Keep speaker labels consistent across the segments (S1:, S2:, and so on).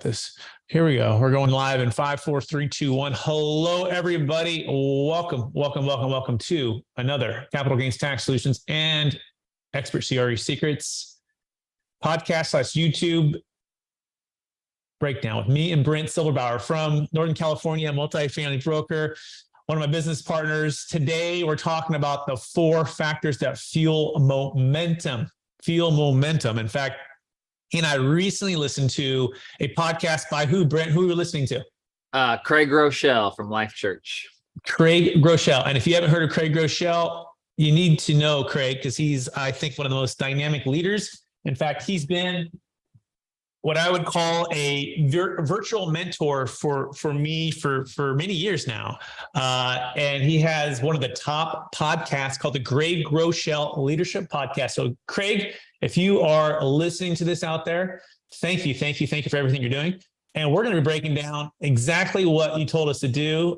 S1: This. Here we go. We're going live in 5, 4, 3, 2, 1. Hello, everybody. Welcome to another Capital Gains Tax Solutions and Expert CRE Secrets podcast / YouTube breakdown with me and Brent Silverbauer from Northern California, multifamily broker, one of my business partners. Today, we're talking about the 4 factors that fuel momentum. In fact, he and I recently listened to a podcast by who, Brent? Who are you listening to?
S2: Craig Rochelle from Life Church.
S1: Craig Rochelle. And if you haven't heard of Craig Rochelle, you need to know Craig because he's, I think, one of the most dynamic leaders. In fact, he's been what I would call a virtual mentor for me for many years now. And he has one of the top podcasts called the Craig Rochelle Leadership Podcast. So Craig, if you are listening to this out there, thank you for everything you're doing. And we're going to be breaking down exactly what you told us to do,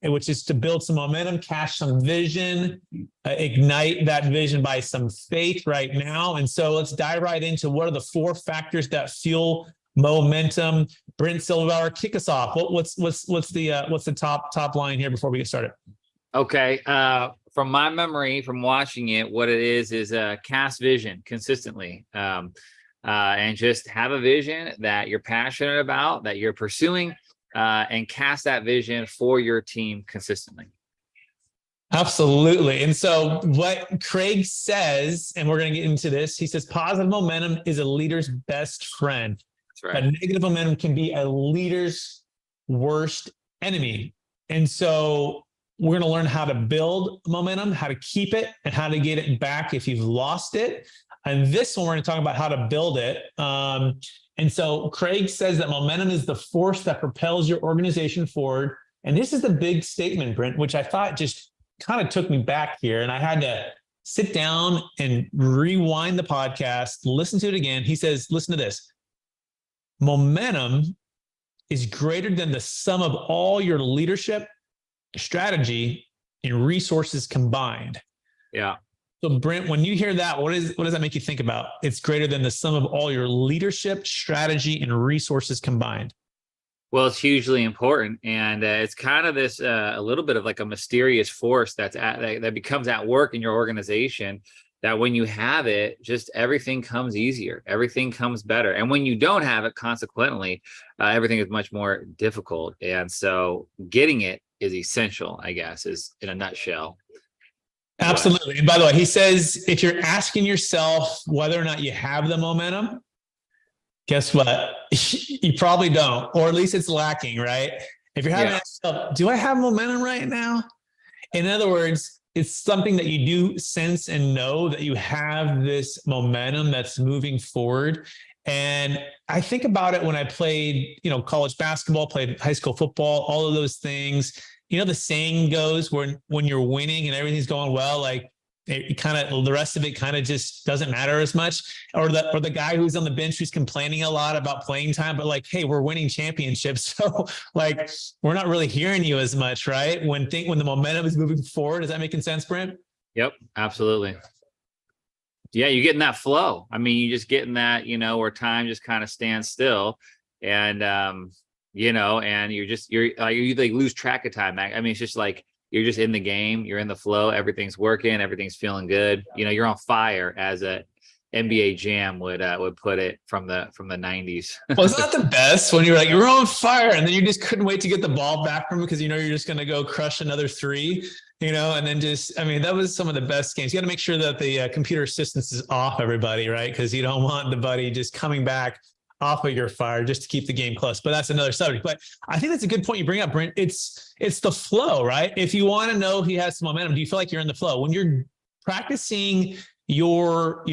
S1: which is to build some momentum, cash some vision, ignite that vision by some faith right now. And so let's dive right into what are the 4 factors that fuel momentum. Brent Silverbauer, kick us off. What's the top line here before we get started?
S2: Okay. From my memory, from watching it, what it is cast vision consistently. And just have a vision that you're passionate about, that you're pursuing, and cast that vision for your team consistently.
S1: Absolutely. And so what Craig says, and we're going to get into this, he says, positive momentum is a leader's best friend.
S2: That's right.
S1: But negative momentum can be a leader's worst enemy. And so we're going to learn how to build momentum, how to keep it, and how to get it back if you've lost it. And this one, we're going to talk about how to build it. And so Craig says that momentum is the force that propels your organization forward. And this is the big statement, Brent, which I thought just kind of took me back here. And I had to sit down and rewind the podcast, listen to it again. He says, listen to this. Momentum is greater than the sum of all your leadership, strategy, and resources combined.
S2: Yeah.
S1: So Brent, when you hear that, what does that make you think about? It's greater than the sum of all your leadership, strategy, and resources combined.
S2: Well, it's hugely important. And it's kind of this, a little bit of like a mysterious force that becomes at work in your organization, that when you have it, just everything comes easier. Everything comes better. And when you don't have it, consequently, everything is much more difficult. And so getting it is essential, I guess, is in a nutshell.
S1: Absolutely. And by the way, he says, if you're asking yourself whether or not you have the momentum, guess what? You probably don't, or at least it's lacking, right? If you're having yourself, do I have momentum right now? In other words, it's something that you do sense and know that you have this momentum that's moving forward. And I think about it when I played, college basketball, played high school football, all of those things. The saying goes when you're winning and everything's going well, like the rest of it kind of just doesn't matter as much. Or the guy who's on the bench who's complaining a lot about playing time, but like, hey, we're winning championships. So like, we're not really hearing you as much, right? When the momentum is moving forward. Is that making sense, Brent?
S2: Yep, absolutely. Yeah, you get in that flow. I mean, you just get in that, where time just kind of stands still. And, and you like lose track of time. I mean, it's just like, you're just in the game, you're in the flow, everything's working, everything's feeling good. You're on fire, as a NBA Jam would put it from the 90s.
S1: Wasn't that the best when you were like, you're on fire, and then you just couldn't wait to get the ball back from him because you're just going to go crush another 3, and then that was some of the best games. You got to make sure that the computer assistance is off, everybody, right? Because you don't want the buddy just coming back off of your fire just to keep the game close. But that's another subject. But I think that's a good point you bring up, Brent. It's the flow, right? If you want to know if he has some momentum, do you feel like you're in the flow? When you're practicing your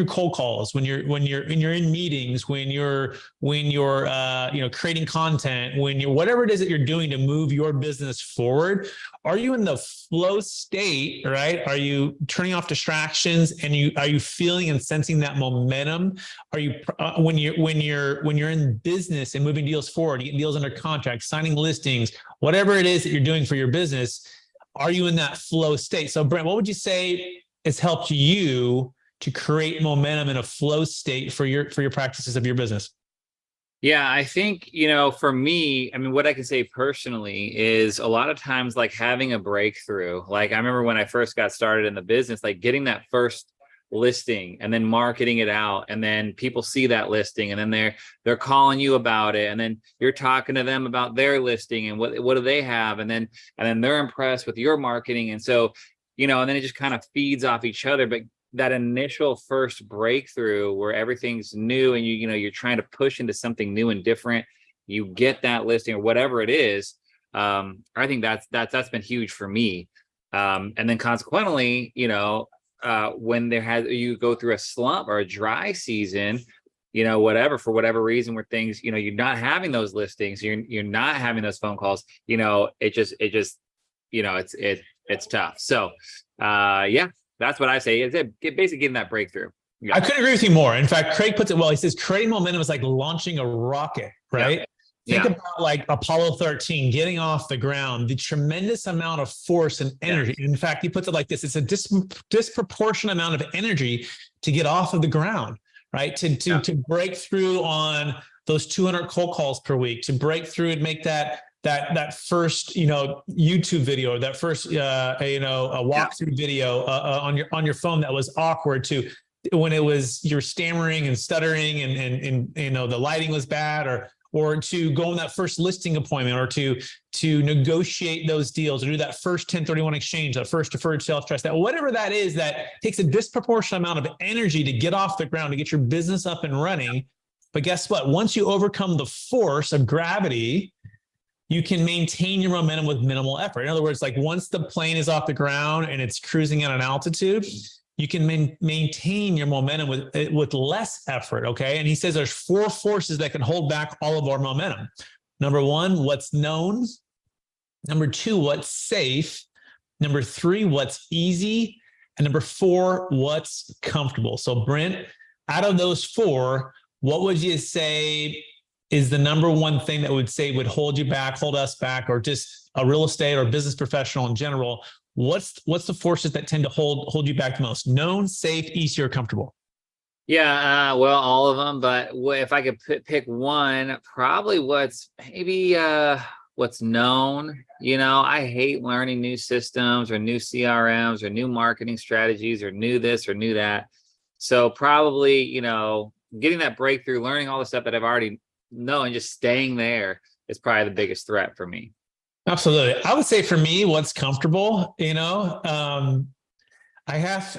S1: cold calls, when you're in meetings, when you're creating content, when you're whatever it is that you're doing to move your business forward, are you in the flow state, right? Are you turning off distractions, and are you feeling and sensing that momentum? Are you when you're in business and moving deals forward, getting deals under contract, signing listings, whatever it is that you're doing for your business, are you in that flow state? So Brent, what would you say has helped you to create momentum in a flow state for your practices of your business?
S2: Yeah, I think, for me, I mean, what I can say personally is a lot of times like having a breakthrough. Like I remember when I first got started in the business, like getting that first listing and then marketing it out, and then people see that listing and then they're calling you about it, and then you're talking to them about their listing and what do they have, and then they're impressed with your marketing. And so, and then it just kind of feeds off each other. But that initial first breakthrough where everything's new and you're trying to push into something new and different, you get that listing or whatever it is. I think that's been huge for me. And then consequently, when you go through a slump or a dry season, whatever, for whatever reason, where things, you're not having those listings, you're not having those phone calls, it just it's tough. So yeah, that's what I say. It's basically getting that breakthrough. Yeah.
S1: I couldn't agree with you more. In fact, Craig puts it well. He says creating momentum is like launching a rocket, right?
S2: Yeah.
S1: Think about like Apollo 13 getting off the ground, the tremendous amount of force and energy. Yeah. In fact, he puts it like this: it's a disproportionate amount of energy to get off of the ground, right? To break through on those 200 cold calls per week, to break through and make that first, YouTube video, or that first, a walkthrough video on your phone that was awkward, to when you're stammering and stuttering and the lighting was bad, or to go on that first listing appointment, or to negotiate those deals, or do that first 1031 exchange, that first deferred sales trust, that whatever that is, that takes a disproportionate amount of energy to get off the ground, to get your business up and running. But guess what? Once you overcome the force of gravity, you can maintain your momentum with minimal effort. In other words, like once the plane is off the ground and it's cruising at an altitude, you can maintain your momentum with less effort, okay? And he says there's 4 forces that can hold back all of our momentum. Number 1, what's known. Number 2, what's safe. Number 3, what's easy. And number 4, what's comfortable. So Brent, out of those 4, what would you say is the number 1 thing that would hold you back, hold us back, or just a real estate or business professional in general? What's the forces that tend to hold you back the most? Known, safe, easy, or comfortable?
S2: Yeah, well, all of them. But if I could pick one, probably what's known. I hate learning new systems or new CRMs or new marketing strategies or new this or new that. So probably, getting that breakthrough, learning all the stuff that I've already known, and just staying there is probably the biggest threat for me.
S1: Absolutely. I would say for me, what's comfortable, I've had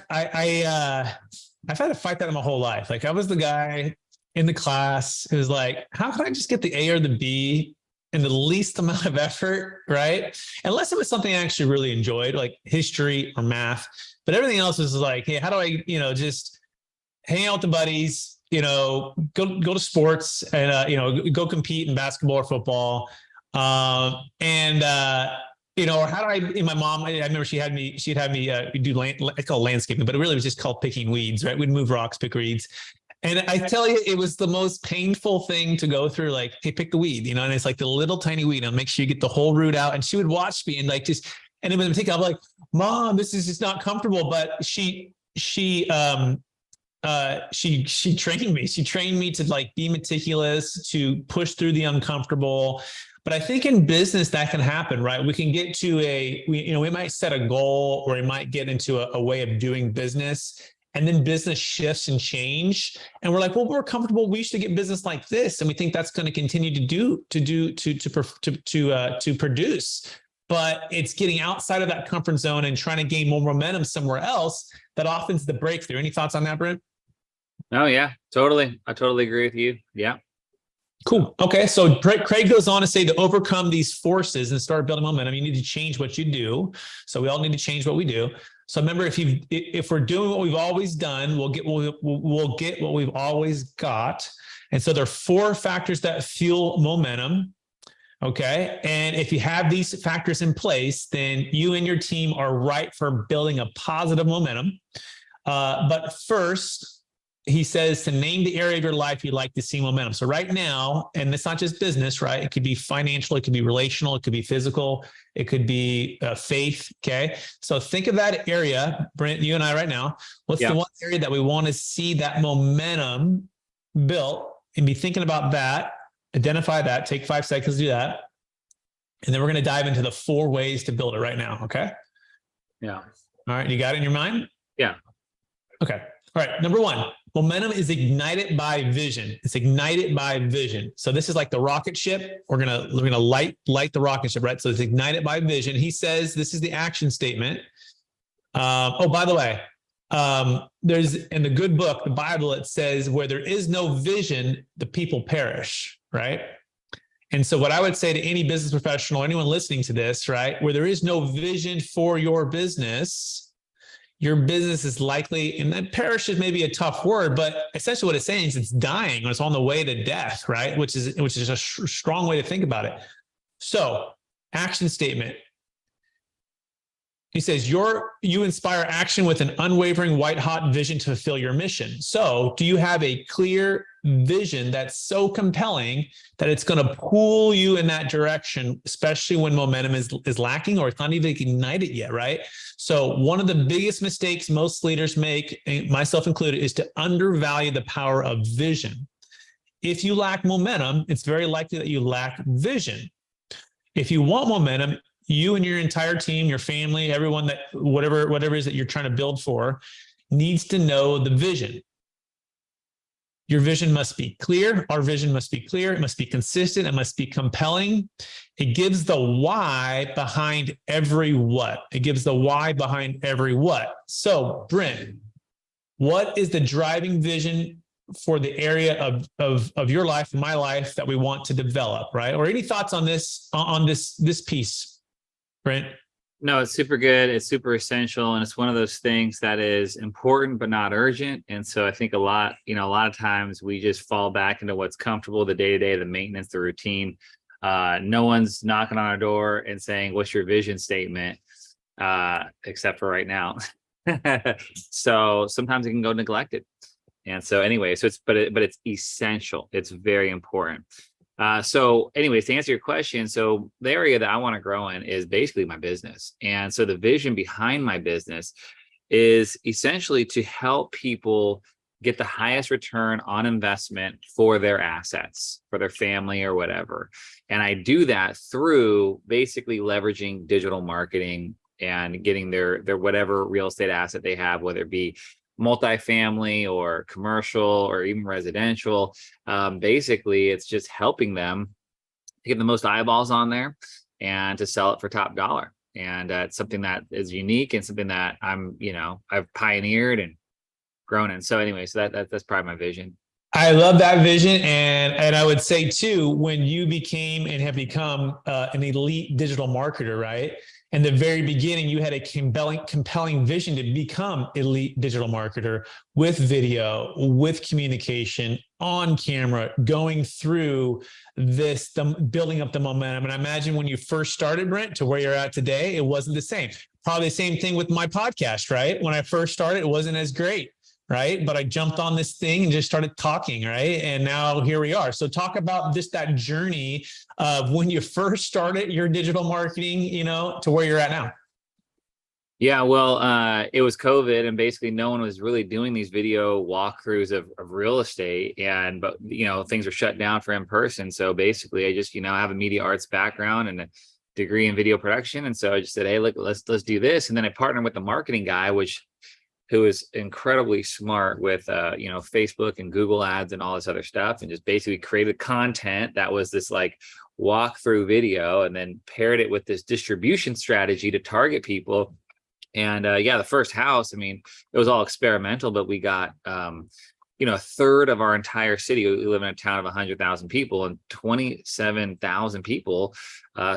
S1: to fight that my whole life. Like I was the guy in the class who's like, how can I just get the A or the B in the least amount of effort, right? Unless it was something I actually really enjoyed, like history or math. But everything else was like, hey, how do I, just hang out with the buddies, go to sports and, go compete in basketball or football. Or how do I, my mom, I remember she'd have me do I call landscaping, but it really was just called picking weeds, right? We'd move rocks, pick weeds. And I tell you, it was the most painful thing to go through, like, hey, pick the weed, and it's like the little tiny weed, and make sure you get the whole root out. And she would watch me and like, and it was I'm like, Mom, this is just not comfortable. But she trained me. She trained me to like be meticulous, to push through the uncomfortable. But I think in business that can happen, right? We can get to we might set a goal, or we might get into a way of doing business, and then business shifts and change. And we're like, well, we're comfortable. We should get business like this. And we think that's going to continue to produce. But it's getting outside of that comfort zone and trying to gain more momentum somewhere else that often is the breakthrough. Any thoughts on that, Brent?
S2: Oh, yeah, totally. I totally agree with you. Yeah.
S1: Cool. Okay. So Craig goes on to say, to overcome these forces and start building momentum, you need to change what you do. So we all need to change what we do. So remember, if we're doing what we've always done, we'll get what we've always got. And so there are 4 factors that fuel momentum. Okay. And if you have these factors in place, then you and your team are right for building a positive momentum. But first, he says to name the area of your life you'd like to see momentum. So right now, and it's not just business, right? It could be financial, it could be relational, it could be physical, it could be faith. Okay. So think of that area, Brent, you and I right now. What's the one area that we want to see that momentum built, and be thinking about that. Identify that. Take 5 seconds to do that. And then we're going to dive into the 4 ways to build it right now. Okay.
S2: Yeah.
S1: All right. You got it in your mind?
S2: Yeah.
S1: Okay. All right. Number 1, momentum is ignited by vision. It's ignited by vision. So this is like the rocket ship. We're gonna light the rocket ship, right? So it's ignited by vision. He says this is the action statement. Oh, by the way, there's in the good book, the Bible, it says where there is no vision, the people perish, right? And so what I would say to any business professional, anyone listening to this, right, where there is no vision for your business is likely, and then perish is maybe a tough word, but essentially what it's saying is it's dying or it's on the way to death, right? Which is a strong way to think about it. So action statement. He says, you inspire action with an unwavering, white-hot vision to fulfill your mission. So do you have a clear vision that's so compelling that it's going to pull you in that direction, especially when momentum is lacking or it's not even ignited yet, right? So one of the biggest mistakes most leaders make, myself included, is to undervalue the power of vision. If you lack momentum, it's very likely that you lack vision. If you want momentum, you and your entire team, your family, everyone that whatever it is that you're trying to build for needs to know the vision. Your vision must be clear. Our vision must be clear. It must be consistent. It must be compelling. It gives the why behind every what. It gives the why behind every what. So, Brent, what is the driving vision for the area of your life, my life, that we want to develop, right? Or any thoughts on this piece? Brent?
S2: No, it's super good. It's super essential. And it's one of those things that is important, but not urgent. And so I think a lot of times we just fall back into what's comfortable, the day-to-day, the maintenance, the routine. No one's knocking on our door and saying, what's your vision statement? Except for right now. So sometimes it can go neglected. And so anyway, so it's essential. It's very important. So anyways, to answer your question, so the area that I want to grow in is basically my business. And so the vision behind my business is essentially to help people get the highest return on investment for their assets, for their family or whatever. And I do that through basically leveraging digital marketing and getting their whatever real estate asset they have, whether it be multifamily or commercial or even residential. Basically, it's just helping them to get the most eyeballs on there and to sell it for top dollar. And it's something that is unique and something that I've pioneered and grown in. So anyway, so that's probably my vision.
S1: I love that vision. And I would say too, when you became and have become an elite digital marketer, right? In the very beginning, you had a compelling vision to become elite digital marketer with video, with communication, on camera, going through this, building up the momentum. And I imagine when you first started, Brent, to where you're at today, it wasn't the same. Probably the same thing with my podcast, right? When I first started, it wasn't as great, right? But I jumped on this thing and just started talking, right? And now here we are. So talk about that journey of when you first started your digital marketing, to where you're at now.
S2: Yeah, well, it was COVID, and basically no one was really doing these video walkthroughs of real estate, but things were shut down for in person. So basically, I just I have a media arts background and a degree in video production, and so I just said, hey, look, let's do this, and then I partnered with the marketing guy, who is incredibly smart with Facebook and Google ads and all this other stuff, and just basically created content that was this like walkthrough video, and then paired it with this distribution strategy to target people. And the first house, it was all experimental, but we got a third of our entire city. We live in a town of 100,000 people, and 27,000 people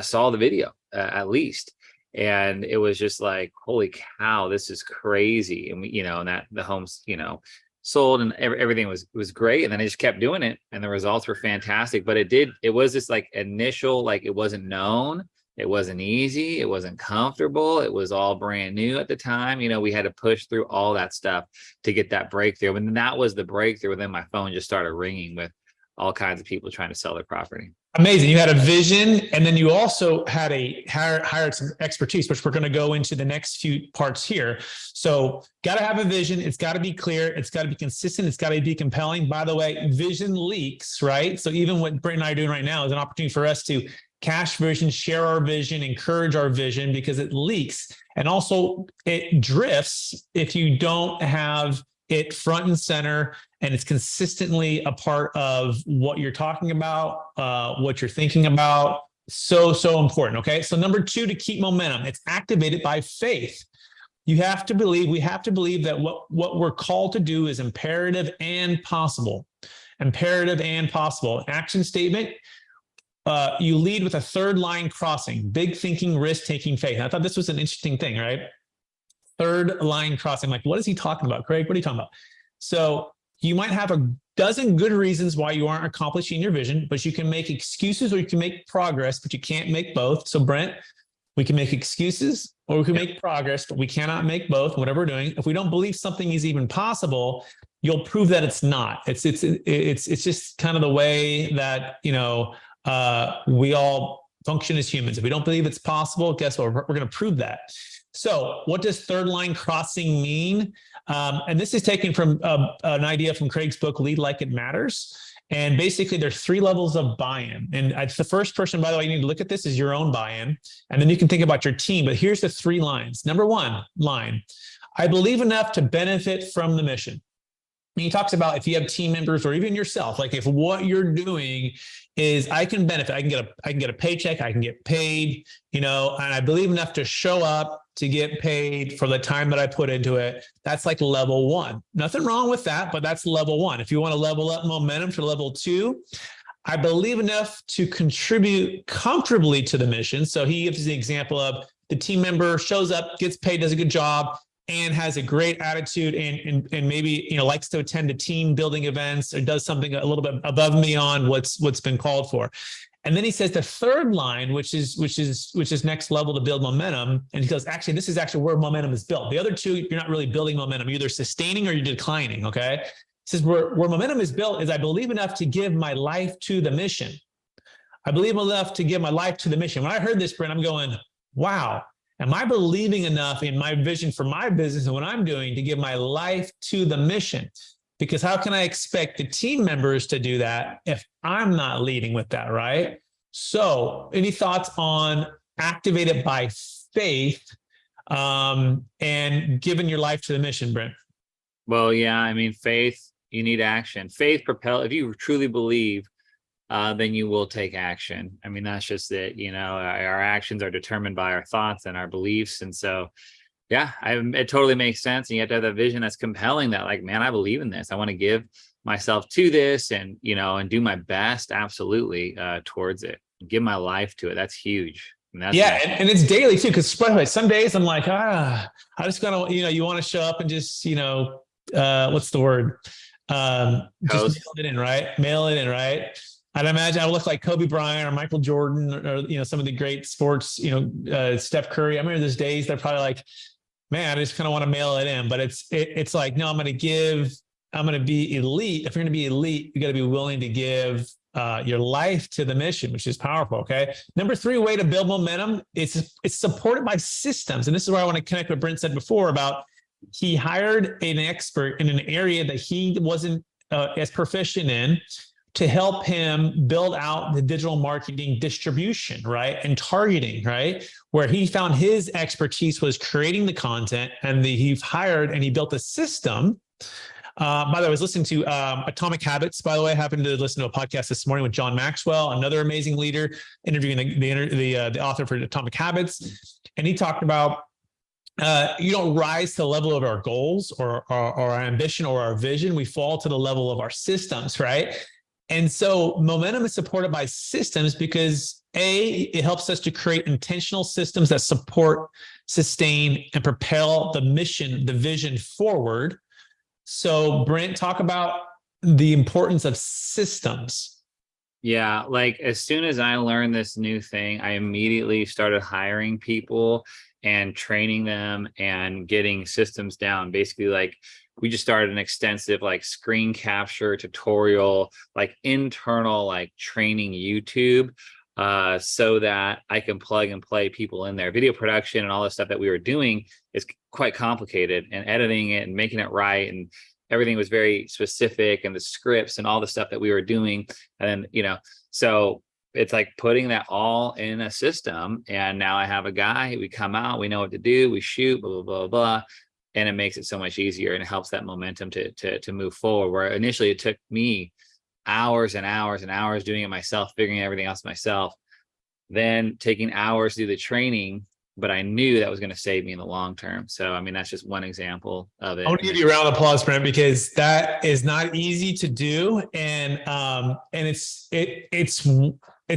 S2: saw the video at least. And it was just like, holy cow, this is crazy. And and that the homes, sold, and everything was great. And then I just kept doing it, and the results were fantastic. But it was this like initial, like, it wasn't known, it wasn't easy, it wasn't comfortable, it was all brand new at the time. We had to push through all that stuff to get that breakthrough. And then that was the breakthrough. And then my phone just started ringing with all kinds of people trying to sell their property.
S1: Amazing. You had a vision, and then you also had hired some expertise, which we're going to go into the next few parts here. So got to have a vision. It's got to be clear. It's got to be consistent. It's got to be compelling. By the way, vision leaks, right? So even what Brent and I are doing right now is an opportunity for us to cash vision, share our vision, encourage our vision, because it leaks. And also it drifts if you don't have it front and center, and it's consistently a part of what you're talking about, what you're thinking about. So important. Okay. So number 2, to keep momentum, it's activated by faith. We have to believe that what we're called to do is imperative and possible. Imperative and possible. Action statement. You lead with a third line crossing, big thinking, risk taking, faith. I thought this was an interesting thing, right? Third line crossing. Like, what is he talking about, Craig? What are you talking about? So you might have a dozen good reasons why you aren't accomplishing your vision, but you can make excuses or you can make progress, but you can't make both. So Brent, we can make excuses or we can make progress, but we cannot make both. Whatever we're doing, if we don't believe something is even possible, you'll prove that it's not. It's just kind of the way that, we all function as humans. If we don't believe it's possible, guess what? We're going to prove that. So what does third line crossing mean? And this is taken from an idea from Craig's book, Lead Like It Matters. And basically there's 3 levels of buy-in. And it's the first person, by the way, you need to look at this is your own buy-in. And then you can think about your team. But here's the 3 lines. Number 1 line, I believe enough to benefit from the mission. And he talks about if you have team members or even yourself, like if what you're doing is I can benefit, I can get a paycheck, I can get paid, and I believe enough to show up to get paid for the time that I put into it. That's like level 1. Nothing wrong with that, but that's level 1. If you want to level up momentum to level 2, I believe enough to contribute comfortably to the mission. So he gives the example of the team member shows up, gets paid, does a good job, and has a great attitude and maybe likes to attend to team building events or does something a little bit above and beyond what's been called for. And then he says the third line, which is next level to build momentum. And he goes, actually, this is actually where momentum is built. The other 2, you're not really building momentum. You're either sustaining or you're declining. Okay. He says where momentum is built is I believe enough to give my life to the mission. I believe enough to give my life to the mission. When I heard this, Brent, I'm going, wow. Am I believing enough in my vision for my business and what I'm doing to give my life to the mission? Because how can I expect the team members to do that if I'm not leading with that, right? So any thoughts on activated by faith and giving your life to the mission, Brent?
S2: Well, yeah, I mean, faith, you need action. Faith if you truly believe, then you will take action. I mean, that's just it. Our actions are determined by our thoughts and our beliefs. And so, yeah, it totally makes sense. And you have to have that vision that's compelling that like, man, I believe in this. I want to give myself to this and, and do my best. Absolutely. Towards it, give my life to it. That's huge. And
S1: and it's daily too. Cause some days I'm like, I just gotta, you want to show up and just, what's the word? Just mail it in, right? Mail it in, right? I'd imagine I would look like Kobe Bryant or Michael Jordan or some of the great sports, Steph Curry. I remember those days they're probably like, man, I just kind of want to mail it in. But it's like, no, I'm going to be elite. If you're going to be elite, you got to be willing to give your life to the mission, which is powerful. Okay. Number 3 way to build momentum. It's supported by systems. And this is where I want to connect what Brent said before about he hired an expert in an area that he wasn't as proficient in, to help him build out the digital marketing distribution, right? And targeting, right? Where he found his expertise was creating the content, and he hired and he built a system. By the way, I was listening to Atomic Habits. By the way, I happened to listen to a podcast this morning with John Maxwell, another amazing leader, interviewing the author for Atomic Habits. And he talked about you don't rise to the level of our goals or our ambition or our vision. We fall to the level of our systems, right? And so momentum is supported by systems because it helps us to create intentional systems that support, sustain, and propel the mission, the vision forward. So Brent, talk about the importance of systems.
S2: Yeah, like as soon as I learned this new thing, I immediately started hiring people and training them and getting systems down. Basically, like we just started an extensive like screen capture tutorial, like internal like training YouTube, so that I can plug and play people in there. Video production and all the stuff that we were doing is quite complicated, and editing it and making it right, and everything was very specific, and the scripts and all the stuff that we were doing. And then, so it's like putting that all in a system. And now I have a guy, we come out, we know what to do, we shoot, blah, blah, blah, blah. And it makes it so much easier, and it helps that momentum to move forward. Where initially it took me hours and hours and hours doing it myself, figuring everything else myself, then taking hours to do the training, but I knew that was going to save me in the long term. So, I mean, that's just one example of it.
S1: I want to give you a round of applause, Brent, because that is not easy to do. And it's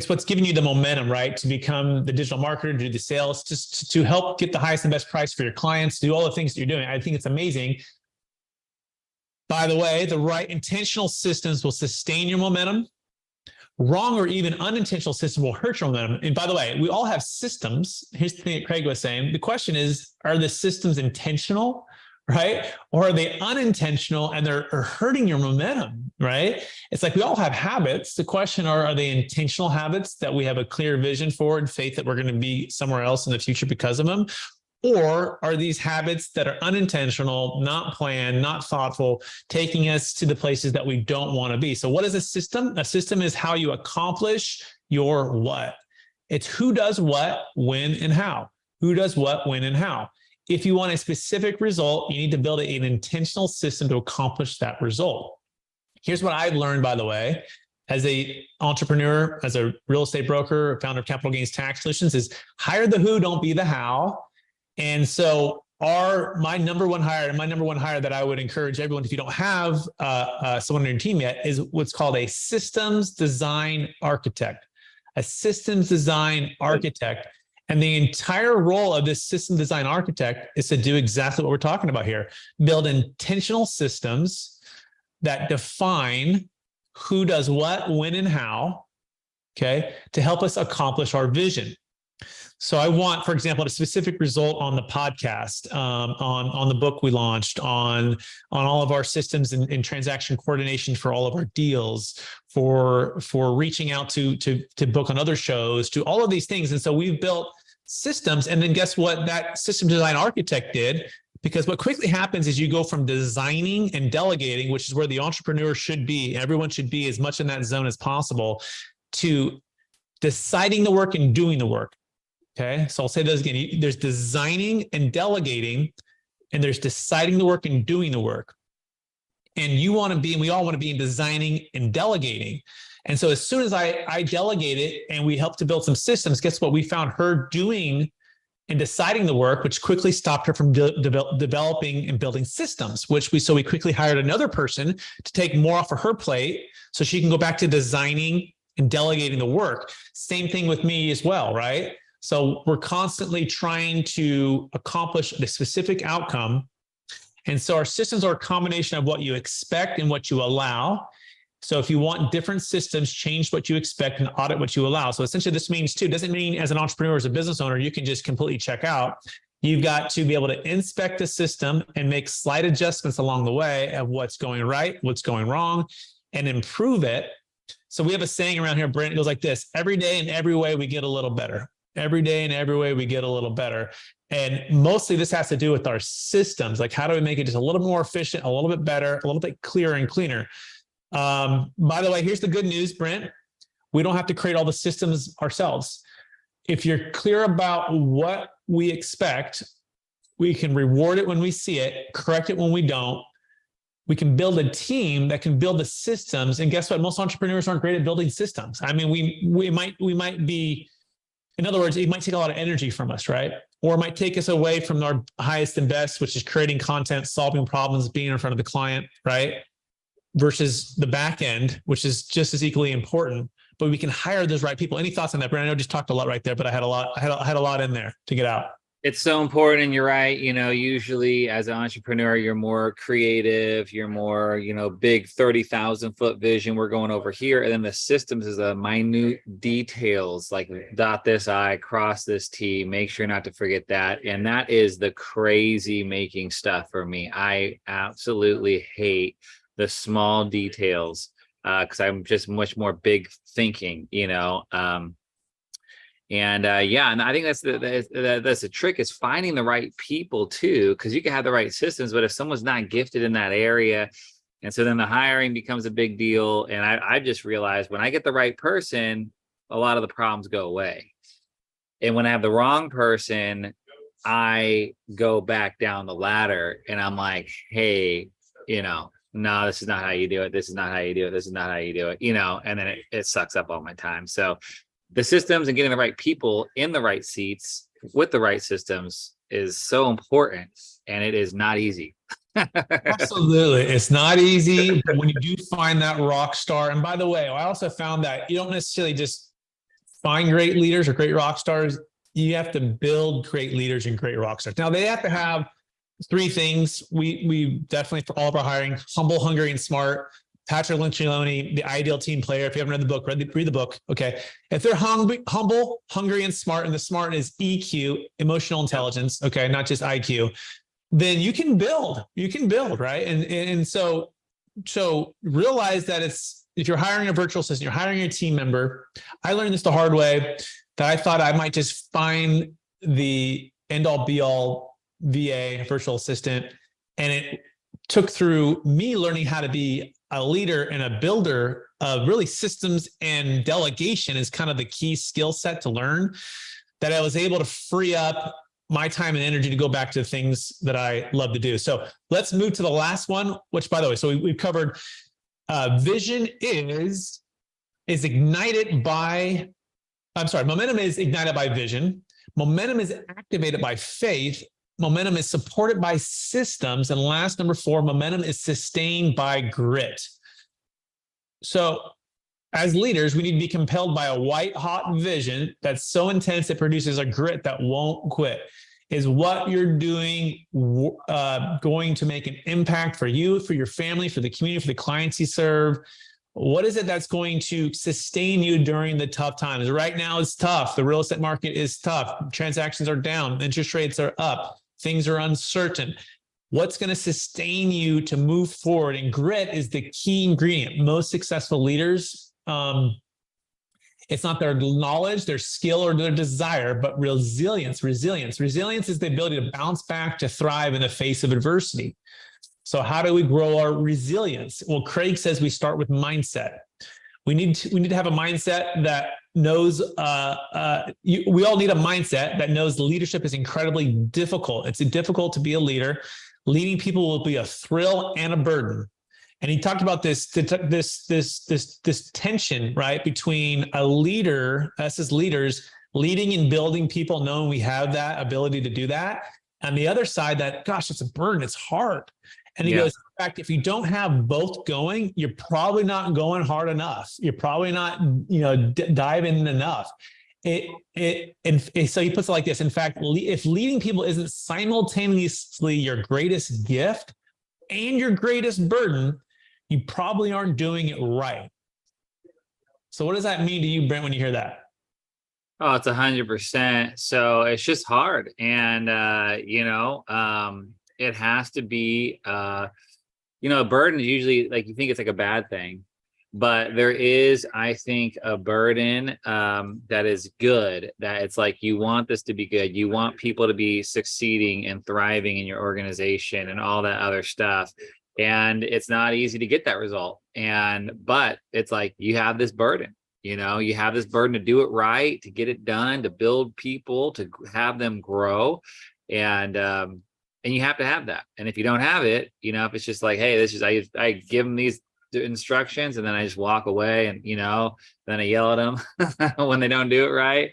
S1: what's giving you the momentum, right? To become the digital marketer, to do the sales, just to help get the highest and best price for your clients, do all the things that you're doing. I think it's amazing. By the way, the right intentional systems will sustain your momentum. Wrong or even unintentional systems will hurt your momentum. And by the way, we all have systems. Here's the thing that Craig was saying. The question is, are the systems intentional, right? Or are they unintentional and they're hurting your momentum, right? It's like we all have habits. The question are they intentional habits that we have a clear vision for and faith that we're going to be somewhere else in the future because of them? Or are these habits that are unintentional, not planned, not thoughtful, taking us to the places that we don't want to be? So what is a system? A system is how you accomplish your what. It's who does what, when, and how. Who does what, when, and how. If you want a specific result, you need to build an intentional system to accomplish that result. Here's what I've learned, by the way, as an entrepreneur, as a real estate broker, founder of Capital Gains Tax Solutions, is hire the who, don't be the how. And so my number one hire that I would encourage everyone, if you don't have someone on your team yet, is what's called a systems design architect. A systems design architect. And the entire role of this system design architect is to do exactly what we're talking about here. Build intentional systems that define who does what, when, and how, okay, to help us accomplish our vision. So I want, for example, a specific result on the podcast, on the book we launched, on all of our systems and transaction coordination for all of our deals, for reaching out to book on other shows, to all of these things. And so we've built systems. And then guess what that system design architect did? Because what quickly happens is you go from designing and delegating, which is where the entrepreneur should be. Everyone should be as much in that zone as possible, to deciding the work and doing the work. Okay, so I'll say those again. There's designing and delegating, and there's deciding the work and doing the work. And you want to be, and we all want to be in designing and delegating. And so as soon as I delegate it and we helped to build some systems, guess what? We found her doing and deciding the work, which quickly stopped her from developing and building systems, so we quickly hired another person to take more off of her plate so she can go back to designing and delegating the work. Same thing with me as well, right? So we're constantly trying to accomplish a specific outcome. And so our systems are a combination of what you expect and what you allow. So if you want different systems, change what you expect and audit what you allow. So essentially this means too, doesn't mean as an entrepreneur, as a business owner, you can just completely check out. You've got to be able to inspect the system and make slight adjustments along the way of what's going right, what's going wrong, and improve it. So we have a saying around here, Brent, it goes like this: every day in every way we get a little better. Every day in every way we get a little better. And mostly this has to do with our systems. Like, how do we make it just a little more efficient, a little bit better, a little bit clearer and cleaner? By the way, here's the good news, Brent. We don't have to create all the systems ourselves. If you're clear about what we expect, we can reward it when we see it, correct it when we don't. We can build a team that can build the systems. And guess what? Most entrepreneurs aren't great at building systems. I mean, we might be, in other words, it might take a lot of energy from us, right? Or it might take us away from our highest and best, which is creating content, solving problems, being in front of the client, right? Versus the back end, which is just as equally important. But we can hire those right people. Any thoughts on that, Brandon? I know I just talked a lot right there, but I had a lot in there to get out.
S2: It's so important, and you're right. Usually as an entrepreneur, you're more creative, you're more, big 30,000 foot vision. We're going over here. And then the systems is a minute details like dot this I, cross this T, make sure not to forget that. And that is the crazy making stuff for me. I absolutely hate the small details because I'm just much more big thinking. And yeah, and I think that's the trick is finding the right people too, because you can have the right systems, but if someone's not gifted in that area, and so then the hiring becomes a big deal. And I just realized when I get the right person, a lot of the problems go away. And when I have the wrong person, I go back down the ladder and I'm like, hey, no, this is not how you do it. This is not how you do it. This is not how you do it, and then it sucks up all my time. So the systems and getting the right people in the right seats with the right systems is so important, and it is not easy.
S1: Absolutely. It's not easy, but when you do find that rock star, and by the way, I also found that you don't necessarily just find great leaders or great rock stars. You have to build great leaders and great rock stars. Now they have to have three things. We definitely, for all of our hiring, humble, hungry, and smart. Patrick Lencioni, the ideal team player. If you haven't read the book, read the book. Okay. If they're humble, hungry, and smart, and the smart is EQ, emotional intelligence. Okay. Not just IQ, then you can build, right? And so realize that if you're hiring a virtual assistant, you're hiring a team member. I learned this the hard way, that I thought I might just find the end all be all VA, virtual assistant. And it took through me learning how to be a leader and a builder of really systems, and delegation is kind of the key skill set to learn, that I was able to free up my time and energy to go back to the things that I love to do. So let's move to the last one, which, by the way, so we've covered vision is ignited by, momentum is ignited by vision. Momentum is activated by faith. Momentum is supported by systems. And last, number 4, momentum is sustained by grit. So as leaders, we need to be compelled by a white hot vision that's so intense it produces a grit that won't quit. Is what you're doing going to make an impact for you, for your family, for the community, for the clients you serve? What is it that's going to sustain you during the tough times? Right now, it's tough. The real estate market is tough. Transactions are down. Interest rates are up. Things are uncertain. What's going to sustain you to move forward? And grit is the key ingredient. Most successful leaders, it's not their knowledge, their skill, or their desire, but resilience. Resilience is the ability to bounce back, to thrive in the face of adversity. So how do we grow our resilience? Well, Craig says we start with mindset. We need to have a mindset that knows, we all need a mindset that knows leadership is incredibly difficult. It's difficult to be a leader. Leading people will be a thrill and a burden. And he talked about this tension, right, between a leader, us as leaders, leading and building people, knowing we have that ability to do that. And the other side, that, gosh, it's a burden, it's hard. And he goes, in fact, if you don't have both going, you're probably not going hard enough. You're probably not, diving enough. And so he puts it like this. In fact, if leading people isn't simultaneously your greatest gift and your greatest burden, you probably aren't doing it right. So what does that mean to you, Brent, when you hear that?
S2: Oh, it's 100%. So it's just hard. And, it has to be, a burden is usually, like, you think it's like a bad thing, but there is, I think, a burden that is good, that it's like, you want this to be good. You want people to be succeeding and thriving in your organization and all that other stuff. And it's not easy to get that result. But it's like, you have this burden, you have this burden to do it right, to get it done, to build people, to have them grow. And you have to have that. And if you don't have it, if it's just like, hey, this is, I give them these instructions and then I just walk away, and, then I yell at them when they don't do it right.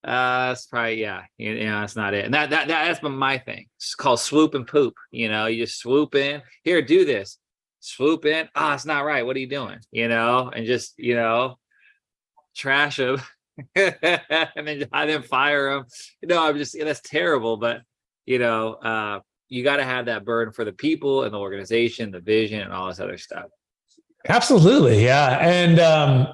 S2: It's probably, it's not it. And that's been my thing. It's called swoop and poop. You just swoop in, here, do this, swoop in. It's not right. What are you doing? And just, trash them and then fire them. No, I'm just, that's terrible. But you got to have that burden for the people and the organization, the vision, and all this other stuff.
S1: Absolutely. Yeah. And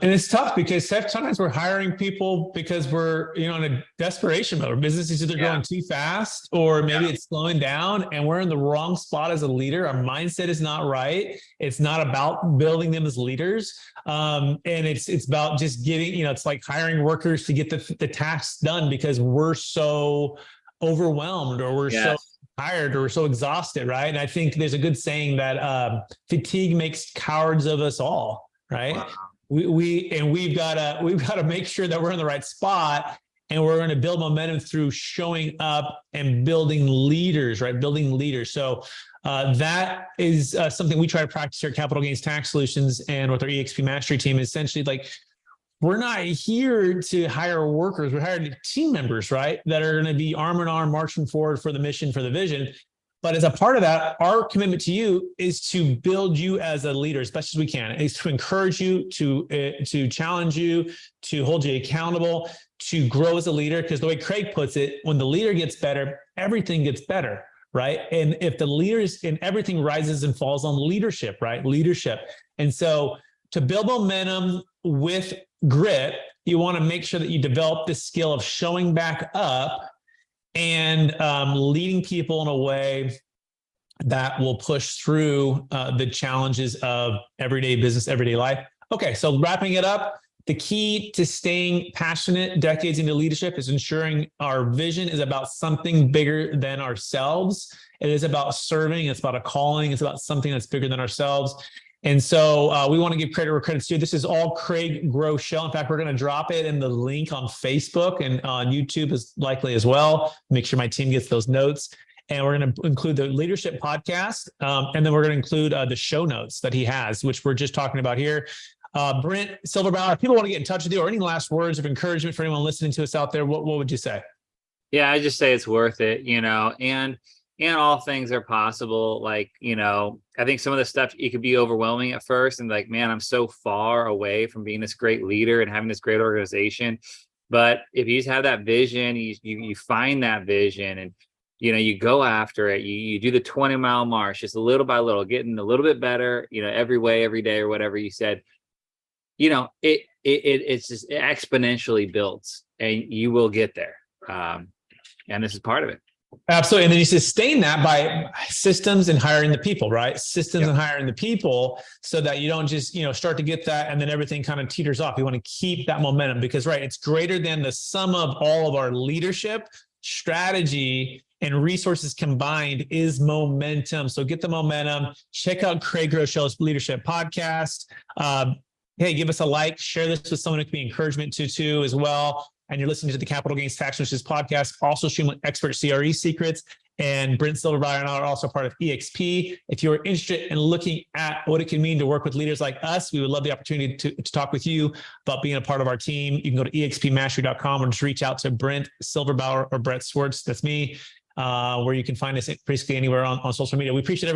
S1: it's tough because sometimes we're hiring people because we're, in a desperation mode. Our business is either going too fast or maybe it's slowing down and we're in the wrong spot as a leader. Our mindset is not right. It's not about building them as leaders. And it's about just getting, it's like hiring workers to get the tasks done because we're so overwhelmed or we're so tired or we're so exhausted, right? And I think there's a good saying that fatigue makes cowards of us all, right? Wow. We've got to make sure that we're in the right spot, and we're going to build momentum through showing up and building leaders, right? Building leaders. So that is something we try to practice here at Capital Gains Tax Solutions and with our EXP Mastery team. Essentially, like, we're not here to hire workers. We're hiring team members, right? That are going to be arm in arm marching forward for the mission, for the vision. But as a part of that, our commitment to you is to build you as a leader as best as we can. It's to encourage you, to challenge you, to hold you accountable, to grow as a leader. Because the way Craig puts it, when the leader gets better, everything gets better, right? And if the leaders and everything rises and falls on leadership, right? Leadership. And so to build momentum with grit, you want to make sure that you develop the skill of showing back up and leading people in a way that will push through the challenges of everyday business, everyday life. Okay, so wrapping it up, the key to staying passionate decades into leadership is ensuring our vision is about something bigger than ourselves. It is about serving. It's about a calling. It's about something that's bigger than ourselves. And so we want to give credit where credit's due. This is all Craig Groeschel. In fact, we're going to drop it in the link on Facebook and on YouTube is likely as well. Make sure my team gets those notes. And we're going to include the leadership podcast. And then we're going to include the show notes that he has, which we're just talking about here. Brent Silverbauer, if people want to get in touch with you or any last words of encouragement for anyone listening to us out there, what would you say?
S2: Yeah, I just say it's worth it, and all things are possible. Like, I think some of the stuff, it could be overwhelming at first and like, man, I'm so far away from being this great leader and having this great organization. But if you just have that vision, you find that vision and, you go after it, you do the 20-mile march, just little by little, getting a little bit better, every way, every day, or whatever you said, it's just exponentially builds and you will get there. And this is part of it.
S1: Absolutely. And then you sustain that by systems and hiring the people, right? Systems and hiring the people so that you don't just, start to get that and then everything kind of teeters off. You want to keep that momentum because, right, it's greater than the sum of all of our leadership, strategy, and resources combined is momentum. So get the momentum. Check out Craig Groeschel's Leadership Podcast. Hey, give us a like, share this with someone who can be encouragement to as well. And you're listening to the Capital Gains Tax Solutions podcast, also stream with expert CRE secrets. And Brent Silverbauer and I are also part of EXP. If you're interested in looking at what it can mean to work with leaders like us, we would love the opportunity to talk with you about being a part of our team. You can go to expmastery.com or just reach out to Brent Silverbauer or Brett Swarts. That's me, where you can find us basically anywhere on social media. We appreciate everyone.